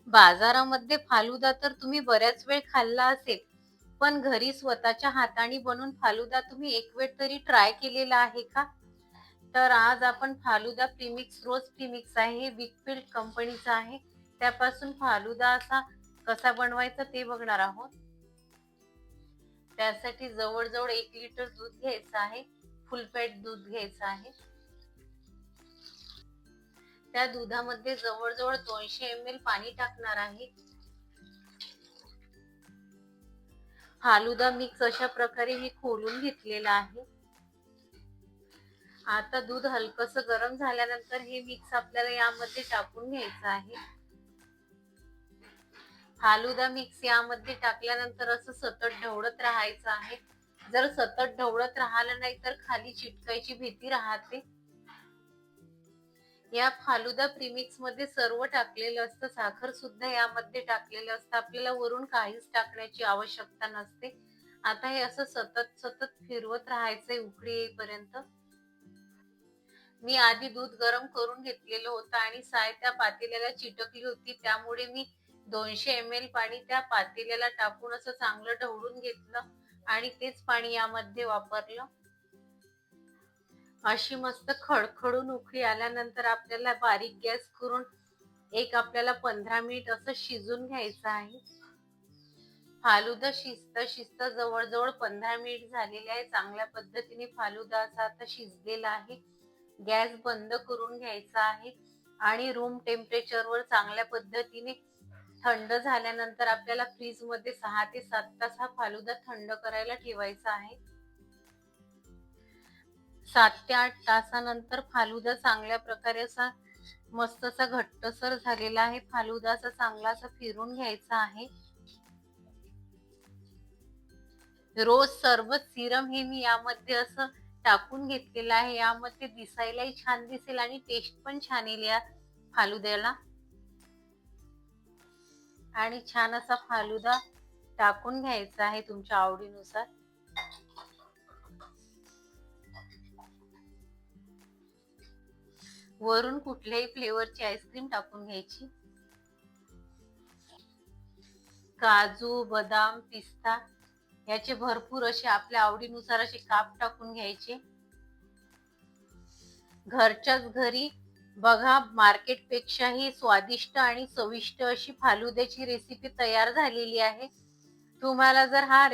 बाजारामध्ये फालुदा तर तुम्ही बऱ्याच वेळ खाल्ला असेल, पण घरी स्वतःच्या हाताने बनवून फालुदा तुम्ही एक वेळ तरी ट्राय केलेला आहे का? तर आज आपण फालुदा प्रीमिक्स रोज प्रीमिक्स आहे, हे विकफिल्ड कंपनीचा आहे. त्यापासून फालुदा असा कसा बनवायचा ते बघणार आहोत. त्यासाठी जवळजवळ 1 लिटर दूध घ्यायचं आहे. फुल फॅट दूध घ्यायचं आहे. त्या दुधामध्ये जवळजवळ 200 ml पाणी टाकणार आहे. फालुदा मिक्स अशा प्रकारे मी खोलून घेतलेला आहे. आता दूध हलकसं गरम झाल्यानंतर हे मिक्स आपल्याला यामध्ये टाकून घ्यायचं आहे. फालुदा मिक्स यामध्ये टाकल्यानंतर असं सतत ढवळत राहायचं आहे. जर सतत ढवळत राहिलं नाही तर खाली चिटकायची भीती राहते. या फालुदा प्रीमिक्स मध्ये सर्व टाकलेलं असतं, साखर सुद्धा यामध्ये टाकलेलं असतं. आपल्याला वरून काहीच टाकण्याची आवश्यकता नसते. आता हे असं सतत सतत फिरवत राहायचंय उकळी येईपर्यंत. मी आधी दूध गरम करून घेतलेलं होतं आणि साय त्या पातेल्याला चिटकली होती, त्यामुळे मी 200 ml पाणी त्या पातेल्याला टाकून असं चांगलं ढवळून घेतलं आणि तेच पाणी यामध्ये वापरलं. अशी मस्त खडखडून उकळी आल्यानंतर आपल्याला बारीक गॅस करून आपल्याला 15 मिनिट असं शिजून घ्यायचं आहे. फालुदा शिजता जवळजवळ 15 मिनिट झालेले आहे. चांगल्या पद्धतीने फालुदा असा आता शिजलेला आहे. गॅस बंद करून घ्यायचा आहे आणि रूम टेम्परेचरवर चांगल्या पद्धतीने थंड झाल्यानंतर आपल्याला फ्रीज मध्ये 6 ते 7 तास हा फालुदा थंड करायला ठेवायचा आहे. 7 ते 8 तासानंतर फालुदा चांगल्या प्रकारे असा मस्त असा घट्टसर झालेला आहे. फालुदा असा चांगला असा फिरून घ्यायचा आहे. रोज सरबत सिरम हे मी यामध्ये असं टाकून घेतलेलं आहे. यामध्ये दिसायलाही छान दिसेल आणि टेस्ट पण छान येईल या फालुद्याला. आणि छान असा फालुदा टाकून घ्यायचा आहे तुमच्या आवडीनुसार. वरून कुठल्याही फ्लेवरची आईस्क्रीम टाकून घ्यायची. काजू, बदाम, पिस्ता याचे भरपूर असे आपल्या आवडीनुसार असे काप टाकून घ्यायचे. घरच्याच घरी बघा, मार्केटपेक्षाही स्वादिष्ट आणि चविष्ट अशी फालुद्याची रेसिपी तयार झालेली आहे. तुम्हाला जर हा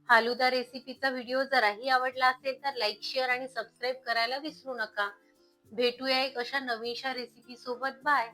फालुदा रेसिपीचा व्हिडिओ जराही आवडला असेल तर लाईक, शेअर आणि सबस्क्राईब करायला विसरू नका. भेटूया एक अशा नवीनशा रेसिपी सोबत. बाय.